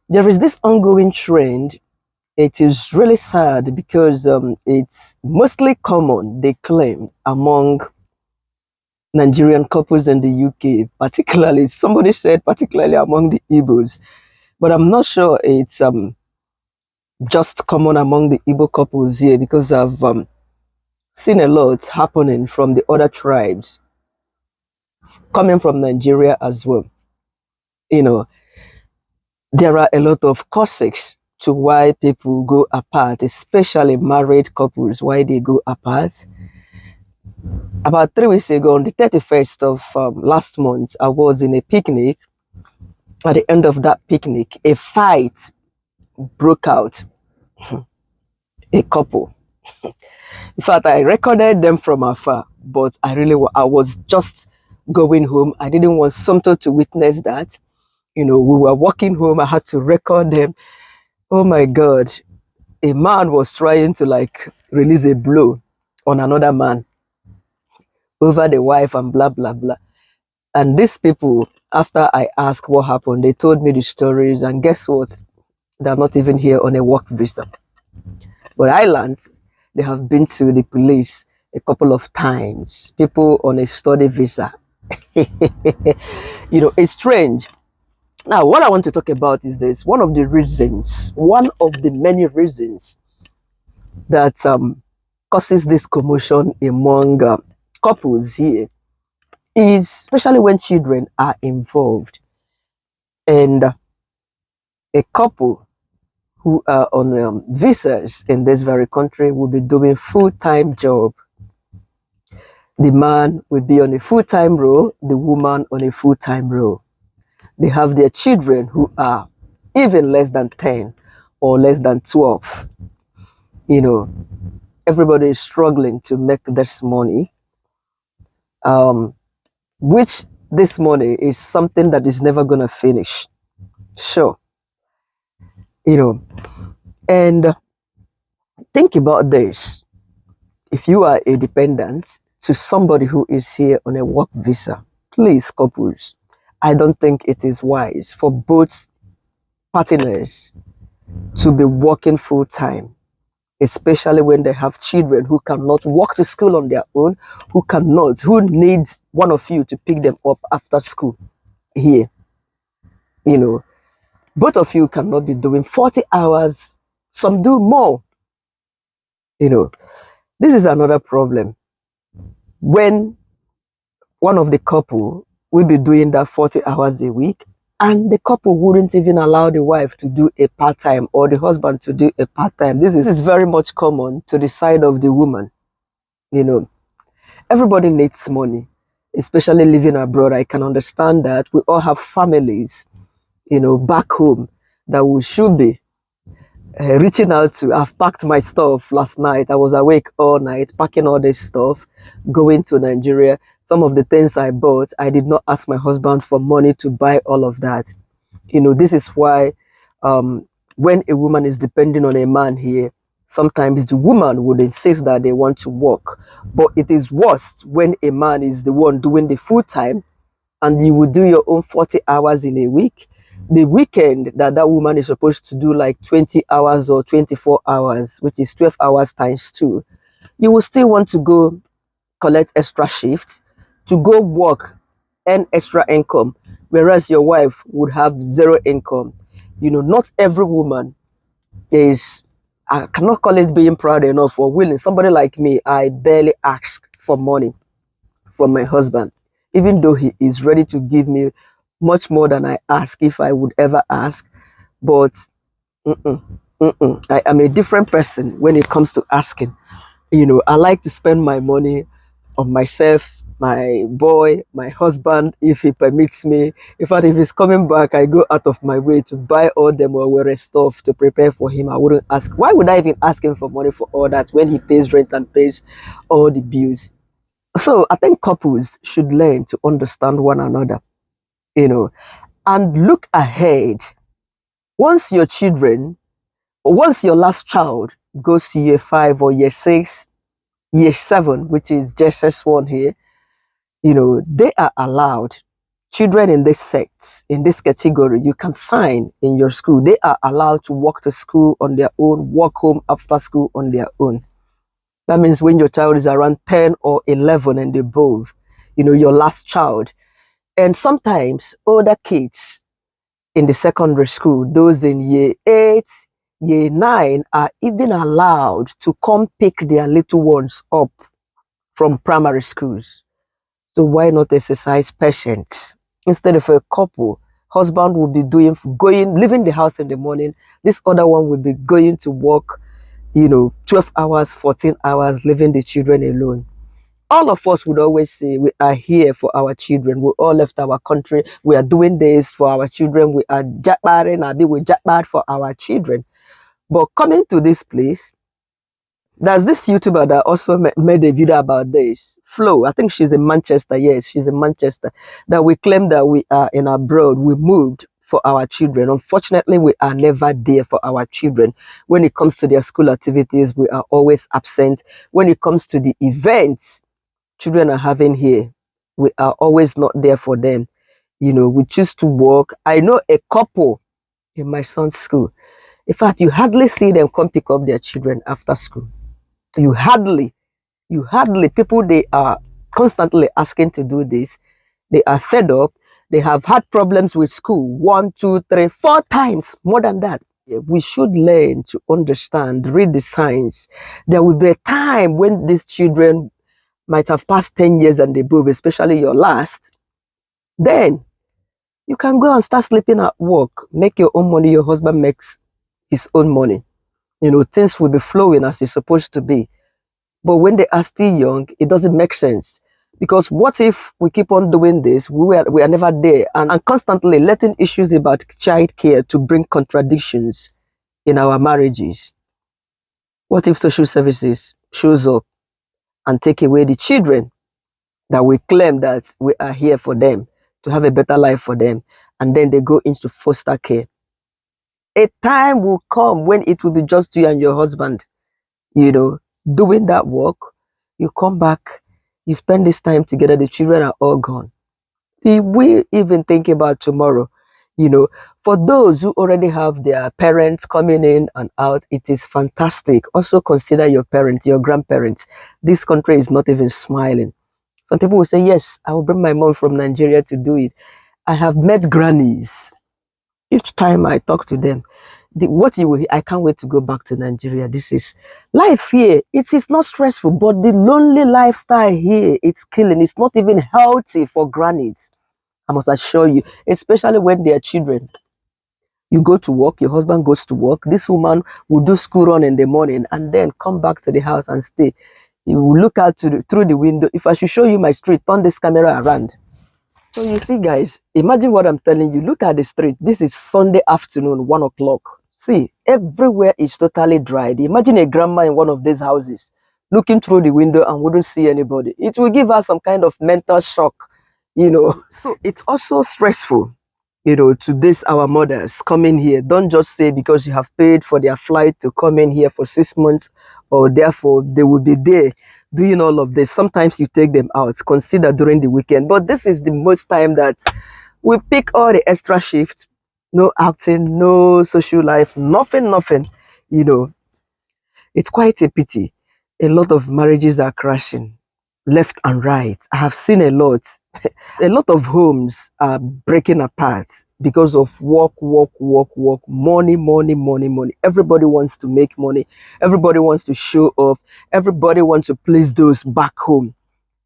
There is this ongoing trend. It is really sad because it's mostly common, they claim, among Nigerian couples in the UK, particularly, somebody said, particularly among the Igbos. But I'm not sure it's just common among the Igbo couples here because I've seen a lot happening from the other tribes coming from Nigeria as well. You know, there are a lot of causes to why people go apart, especially married couples, why they go apart. About 3 weeks ago, on the 31st of last month, I was in a picnic. At the end of that picnic, a fight broke out. A couple. In fact, I recorded them from afar, but I was just going home. I didn't want somebody to witness that. We were walking home. I had to record them. Oh my God. A man was trying to release a blow on another man over the wife and blah, blah, blah. And these people, after I asked what happened, they told me the stories. And guess what? They're not even here on a work visa. But islands, they have been to the police a couple of times. People on a study visa. It's strange. Now, what I want to talk about is this. One of the many reasons that causes this commotion among couples here is especially when children are involved. And a couple who are on visas in this very country will be doing full-time job. The man will be on a full-time role, the woman on a full-time role. They have their children who are even less than 10 or less than 12. Everybody is struggling to make this money, which this money is something that is never going to finish. Sure. And think about this. If you are a dependent to somebody who is here on a work visa, please, couples, I don't think it is wise for both partners to be working full time, especially when they have children who cannot walk to school on their own, who needs one of you to pick them up after school here. Both of you cannot be doing 40 hours. Some do more. This is another problem. When one of the couple will be doing that 40 hours a week, and the couple wouldn't even allow the wife to do a part-time or the husband to do a part-time. This is very much common to the side of the woman. Everybody needs money, especially living abroad. I can understand that. We all have families, back home that we should be reaching out to. I've packed my stuff last night. I was awake all night, packing all this stuff, going to Nigeria. Some of the things I bought, I did not ask my husband for money to buy all of that. This is why when a woman is depending on a man here, sometimes the woman would insist that they want to work. But it is worse when a man is the one doing the full time and you will do your own 40 hours in a week. The weekend that woman is supposed to do 20 hours or 24 hours, which is 12 hours times 2, you will still want to go collect extra shifts, to go work, earn extra income, whereas your wife would have zero income. Not every woman is, I cannot call it being proud enough or willing. Somebody like me, I barely ask for money from my husband, even though he is ready to give me much more than I ask if I would ever ask. But I am a different person when it comes to asking. I like to spend my money on myself, my boy, my husband, if he permits me. In fact, if he's coming back, I go out of my way to buy all the Mawere stuff to prepare for him. I wouldn't ask. Why would I even ask him for money for all that when he pays rent and pays all the bills? So I think couples should learn to understand one another, and look ahead. Once your last child goes to year 5 or year 6, year 7, which is just one here, they are allowed children in this sect, in this category, you can sign in your school. They are allowed to walk to school on their own, walk home after school on their own. That means when your child is around 10 or 11 and above, your last child. And sometimes older kids in the secondary school, those in year 8, year 9, are even allowed to come pick their little ones up from primary schools. So why not exercise patience? Instead of a couple, husband will be leaving the house in the morning. This other one will be going to work, 12 hours, 14 hours, leaving the children alone. All of us would always say we are here for our children. We all left our country. We are doing this for our children. We are jackbarring for our children. But coming to this place, there's this YouTuber that also made a video about this. Flo, I think she's in Manchester. Yes, she's in Manchester. That we claim that we are in abroad. We moved for our children. Unfortunately, we are never there for our children. When it comes to their school activities, we are always absent. When it comes to the events children are having here, we are always not there for them. We choose to work. I know a couple in my son's school. In fact, you hardly see them come pick up their children after school. You hardly, people, they are constantly asking to do this. They are fed up. They have had problems with school 1, 2, 3, 4 times, more than that. We should learn to understand, read the signs. There will be a time when these children might have passed 10 years and above, especially your last. Then you can go and start sleeping at work, make your own money, your husband makes his own money. Things will be flowing as it's supposed to be. But when they are still young, it doesn't make sense. Because what if we keep on doing this, we are never there, and constantly letting issues about childcare to bring contradictions in our marriages? What if social services shows up and take away the children that we claim that we are here for them, to have a better life for them, and then they go into foster care? A time will come when it will be just you and your husband, doing that work. You come back, you spend this time together, the children are all gone. We even think about tomorrow. For those who already have their parents coming in and out, it is fantastic. Also consider your parents, your grandparents. This country is not even smiling. Some people will say, yes, I will bring my mom from Nigeria to do it. I have met grannies. Each time I talk to them, I can't wait to go back to Nigeria. This is life here. It is not stressful, but the lonely lifestyle here, it's killing. It's not even healthy for grannies. I must assure you, especially when they are children. You go to work, your husband goes to work. This woman will do school run in the morning and then come back to the house and stay. You will look out through the window. If I should show you my street, turn this camera around. So you see, guys, imagine what I'm telling you. Look at the street. This is Sunday afternoon, 1 o'clock. See, everywhere is totally dried. Imagine a grandma in one of these houses looking through the window and wouldn't see anybody. It will give her some kind of mental shock, So it's also stressful, to this our mothers coming here. Don't just say because you have paid for their flight to come in here for 6 months, or therefore they will be there doing all of this. Sometimes you take them out, consider during the weekend. But this is the most time that we pick all the extra shifts, no acting, no social life, nothing. It's quite a pity. A lot of marriages are crashing left and right. I have seen a lot. A lot of homes are breaking apart because of work, money. Everybody wants to make money. Everybody wants to show off. Everybody wants to please those back home.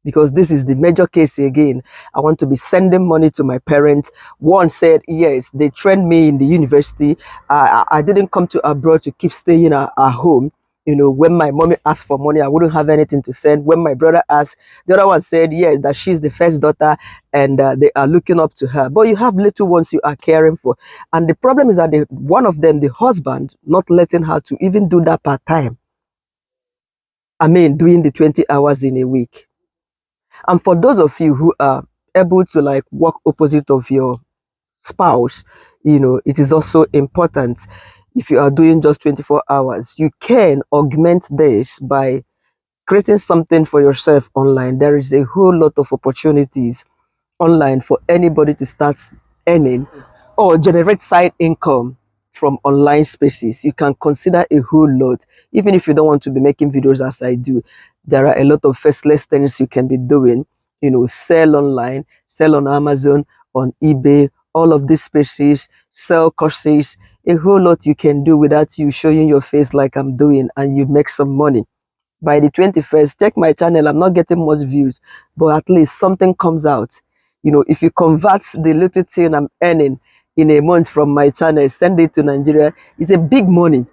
Because this is the major case again. I want to be sending money to my parents. One said, yes, they trained me in the university. I didn't come to abroad to keep staying at home. When my mommy asked for money, I wouldn't have anything to send. When my brother asked, the other one said, yes, that she's the first daughter and they are looking up to her. But you have little ones you are caring for. And the problem is that one of them, the husband, not letting her to even do that part-time. Doing the 20 hours in a week. And for those of you who are able to work opposite of your spouse, it is also important. If you are doing just 24 hours, you can augment this by creating something for yourself online. There is a whole lot of opportunities online for anybody to start earning or generate side income from online spaces, you can consider a whole lot. Even if you don't want to be making videos as I do, there are a lot of faceless things you can be doing. You know, sell online, sell on Amazon, on eBay, all of these spaces, sell courses, a whole lot you can do without you showing your face like I'm doing, and you make some money. By the 21st, check my channel. I'm not getting much views, but at least something comes out. You know, if you convert the little thing I'm earning in a month from my channel, send it to Nigeria, it's a big money.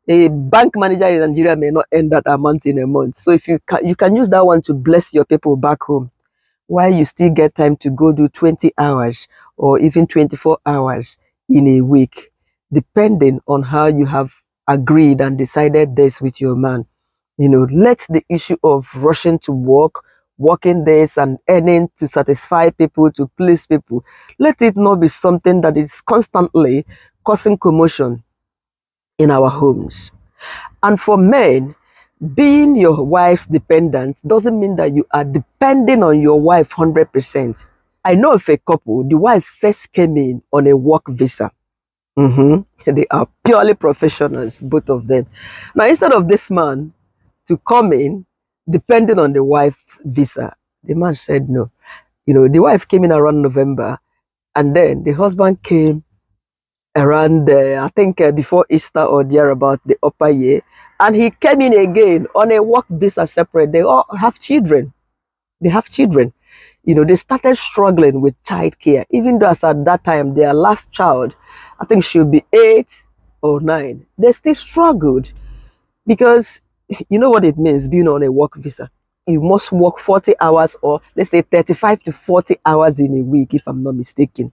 A bank manager in Nigeria may not earn that amount in a month. So if you can use that one to bless your people back home, while you still get time to go do 20 hours or even 24 hours in a week, depending on how you have agreed and decided this with your man. You know, let the issue of rushing to work, working days and earning to satisfy people, to please people, let it not be something that is constantly causing commotion in our homes. And for men, being your wife's dependent doesn't mean that you are depending on your wife 100%. I know of a couple, the wife first came in on a work visa. They are purely professionals, both of them. Now, instead of this man to come in depending on the wife's visa, the man said no. You know, the wife came in around November, and then the husband came around, I think before Easter or thereabout, the upper year, and he came in again on a work visa separate. They all have children. They have children. You know, they started struggling with childcare, even though as at that time, their last child, I think she'll be 8 or 9. They still struggled because you know what it means being on a work visa. You must work 40 hours or let's say 35 to 40 hours in a week, if I'm not mistaken.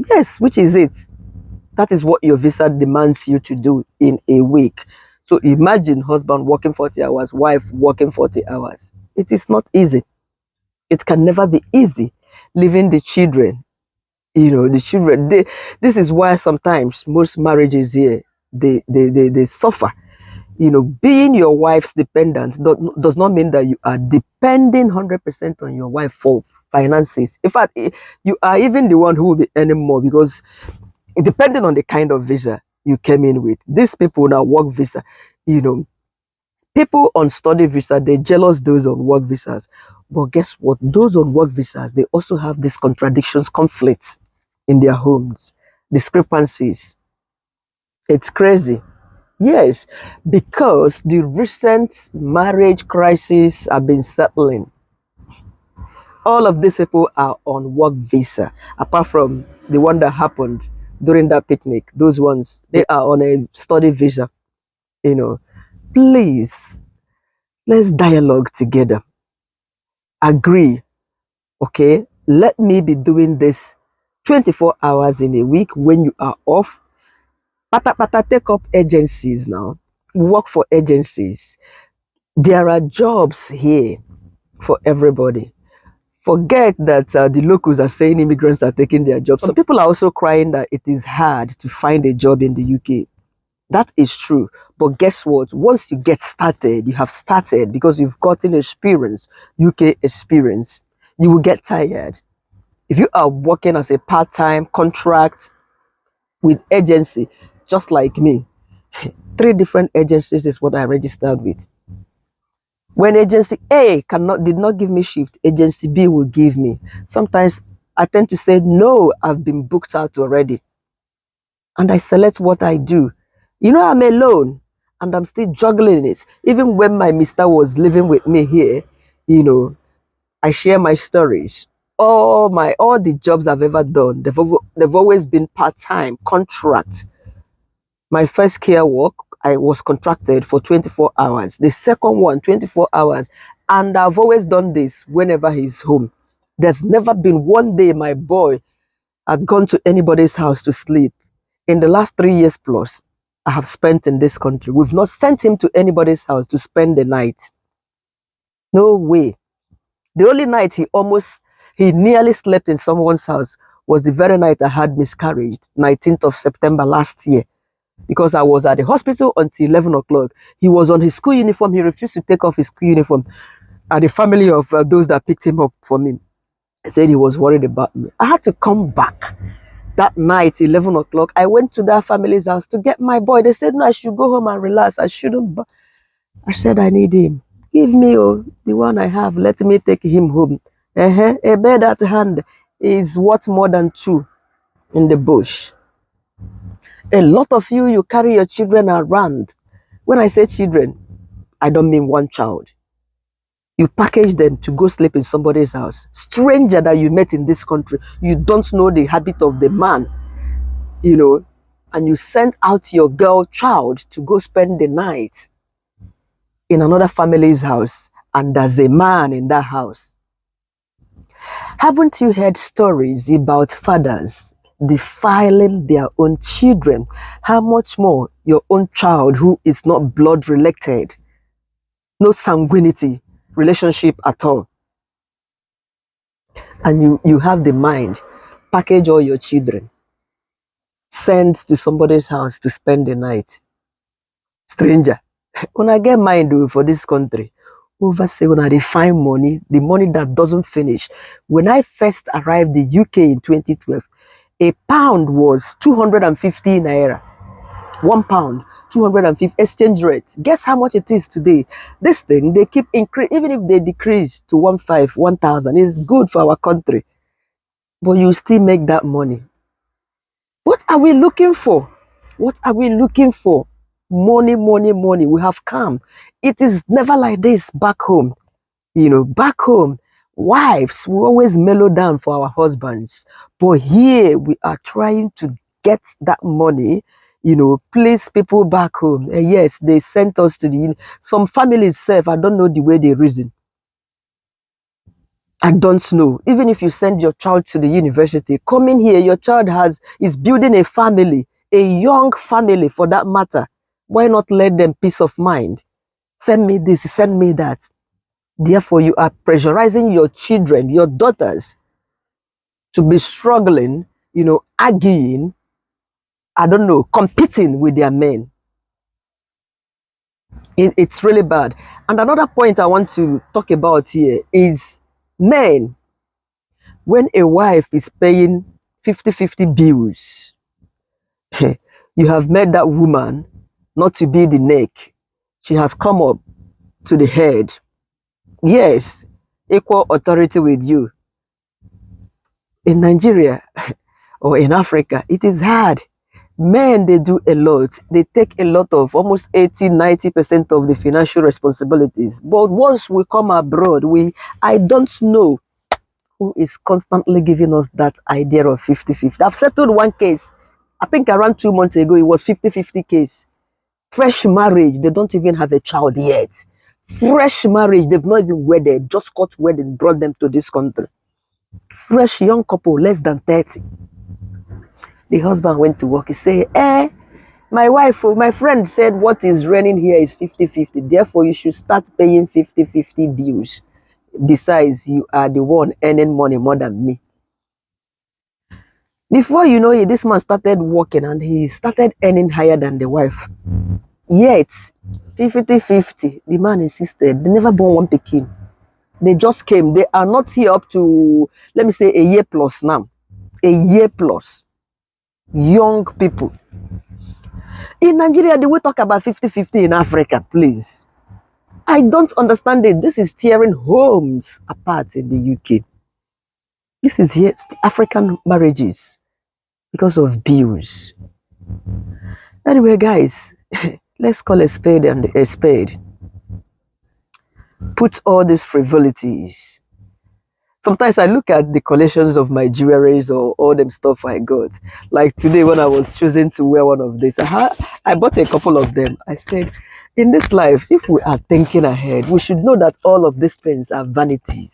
Yes, which is it. That is what your visa demands you to do in a week. So imagine husband working 40 hours, wife working 40 hours. It is not easy. It can never be easy. Leaving the children, you know, the children, this is why sometimes most marriages here, they suffer. You know, being your wife's dependent does not mean that you are depending 100% on your wife for finances. In fact, you are even the one who will be earning more, because depending on the kind of visa you came in with. These people now work visa, you know, people on study visa, they're jealous those on work visas. But guess what? Those on work visas, they also have these contradictions, conflicts in their homes, discrepancies. It's crazy. Yes, because the recent marriage crisis have been settling. All of these people are on work visa, apart from the one that happened during that picnic. Those ones, they are on a study visa. You know, please, let's dialogue together. Agree, okay? Let me be doing this 24 hours in a week when you are off. Pata take up agencies now. Work for agencies. There are jobs here for everybody. Forget that the locals are saying immigrants are taking their jobs. Some people are also crying that it is hard to find a job in the UK. That is true. But guess what? Once you get started, you have started because you've gotten experience, UK experience, you will get tired. If you are working as a part-time contract with agency, just like me, 3 different agencies is what I registered with. When agency A did not give me shift, agency B will give me. Sometimes I tend to say, no, I've been booked out already. And I select what I do. You know, I'm alone and I'm still juggling it. Even when my mister was living with me here, you know, I share my stories. All the jobs I've ever done, they've always been part-time, contract. My first care work, I was contracted for 24 hours. The second one, 24 hours. And I've always done this whenever he's home. There's never been one day my boy had gone to anybody's house to sleep. In the last 3 years plus, I have spent in this country. We've not sent him to anybody's house to spend the night. No way. The only night he nearly slept in someone's house was the very night I had miscarriage, 19th of September last year. Because I was at the hospital until 11 o'clock. He was on his school uniform. He refused to take off his school uniform. And the family of those that picked him up for me, He said he was worried about me. I had to come back that night, 11 o'clock. I went to that family's house to get my boy. They said, no, I should go home and relax. I shouldn't. I said, I need him. Give me the one I have. Let me take him home. A bird at hand is worth more than two in the bush. A lot of you carry your children around. When I say children, I don't mean one child. You package them to go sleep in somebody's house. Stranger that you met in this country. You don't know the habit of the man, and you send out your girl child to go spend the night in another family's house, and there's a man in that house. Haven't you heard stories about fathers defiling their own children? How much more your own child who is not blood related, no sanguinity relationship at all, and you have the mind, package all your children, send to somebody's house to spend the night. Stranger, when I get mind for this country, oversay when I find money, the money that doesn't finish. When I first arrived in the UK in 2012, a pound was 250 naira. 1 pound, 250 exchange rate. Guess how much it is today? This thing, they keep increasing. Even if they decrease to 1,000, it's good for our country. But you still make that money. What are we looking for? What are we looking for? Money, money, money. We have come. It is never like this back home. Back home, wives will always mellow down for our husbands. But here we are trying to get that money, please people back home. And yes, they sent us to some families self. I don't know the way they reason. I don't know. Even if you send your child to the university, coming here, your child is building a family, a young family for that matter. Why not let them peace of mind? Send me this, send me that. Therefore, you are pressurizing your children, your daughters, to be struggling, arguing, I don't know, competing with their men. It's really bad. And another point I want to talk about here is men. When a wife is paying 50-50 bills, you have met that woman not to be the neck. She has come up to the head. Yes, equal authority with you. In Nigeria or in Africa, it is hard. Men, they do a lot. They take a lot of, almost 80-90% of the financial responsibilities. But once we come abroad, I don't know who is constantly giving us that idea of 50-50. I've settled one case. I think around 2 months ago, it was 50-50 case. Fresh marriage, they don't even have a child yet. Fresh marriage, they've not even wedded, just got wedded, brought them to this country. Fresh young couple, less than 30. The husband went to work. He said, my friend said what is running here is 50-50. Therefore, you should start paying 50-50 bills. Besides, you are the one earning money more than me. Before you know it, this man started working and he started earning higher than the wife. Yet, 50-50, the man insisted. They never born one pikin. They just came. They are not here up to, let me say, a year plus now. A year plus. Young people. In Nigeria, they will talk about 50-50 in Africa, please. I don't understand it. This is tearing homes apart in the UK. This is here, African marriages, because of bills. Anyway, guys, let's call a spade and a spade. Put all these frivolities. Sometimes I look at the collections of my jewelries or all them stuff I got. Like today when I was choosing to wear one of these, I bought a couple of them. I said, in this life, if we are thinking ahead, we should know that all of these things are vanities.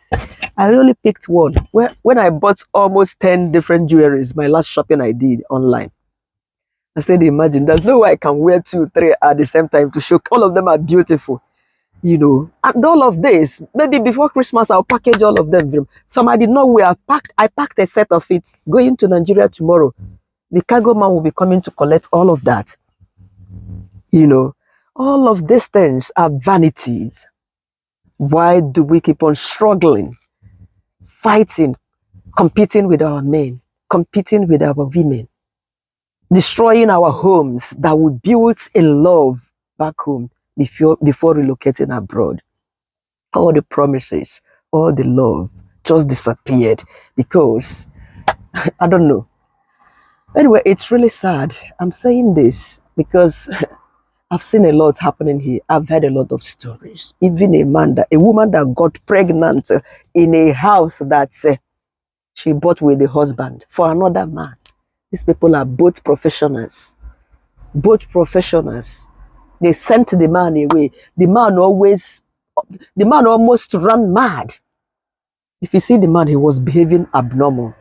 I only picked one. When I bought almost 10 different jewelries, my last shopping I did online. I said, imagine, there's no way I can wear 2, 3 at the same time to show all of them are beautiful. And all of this, maybe before Christmas, I'll package all of them. Some I did not wear. I packed a set of it, going to Nigeria tomorrow. The cargo man will be coming to collect all of that. All of these things are vanities. Why do we keep on struggling, fighting, competing with our men, competing with our women, destroying our homes that we built in love back home before relocating abroad. All the promises, all the love just disappeared because I don't know. Anyway, it's really sad. I'm saying this because I've seen a lot happening here. I've heard a lot of stories. Even a woman that got pregnant in a house that she bought with the husband for another man. These people are both professionals. Both professionals. They sent the man away. The man almost ran mad. If you see the man, he was behaving abnormal.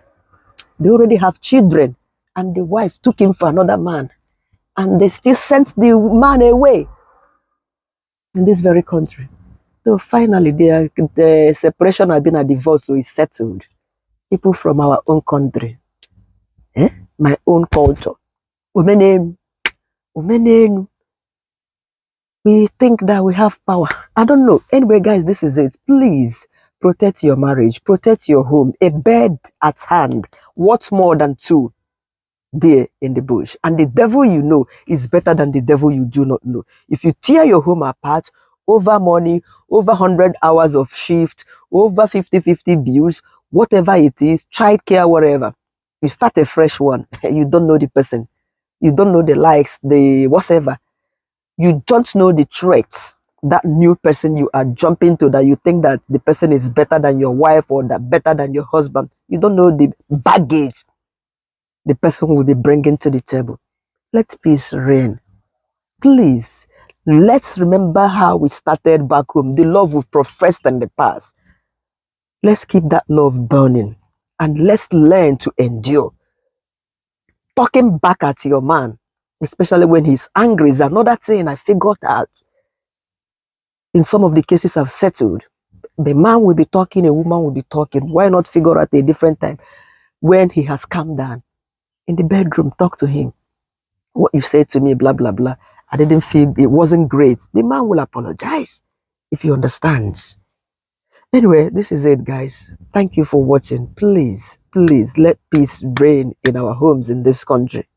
They already have children, and the wife took him for another man, and they still sent the man away in this very country. So finally, the separation has been a divorce, so it's settled. People from our own country, my own culture, women, we think that we have power. I don't know. Anyway, guys, this is it. Please protect your marriage, protect your home. A bed at hand. What's more than two there in the bush? And the devil you know is better than the devil you do not know. If you tear your home apart over money, over 100 hours of shift, over 50-50 bills, whatever it is, childcare, whatever, you start a fresh one. You don't know the person. You don't know the likes, the whatever. You don't know the traits that new person you are jumping to, that you think that the person is better than your wife or that better than your husband. You don't know the baggage the person will be bringing to the table. Let peace reign. Please, let's remember how we started back home, the love we professed in the past. Let's keep that love burning and let's learn to endure. Talking back at your man, especially when he's angry, is another thing I figured out. In some of the cases I've settled, the man will be talking, a woman will be talking. Why not figure out a different time when he has calmed down? In the bedroom, talk to him. What you said to me, blah, blah, blah. I didn't feel, it wasn't great. The man will apologize if he understands. Anyway, this is it, guys. Thank you for watching. Please, please let peace reign in our homes in this country.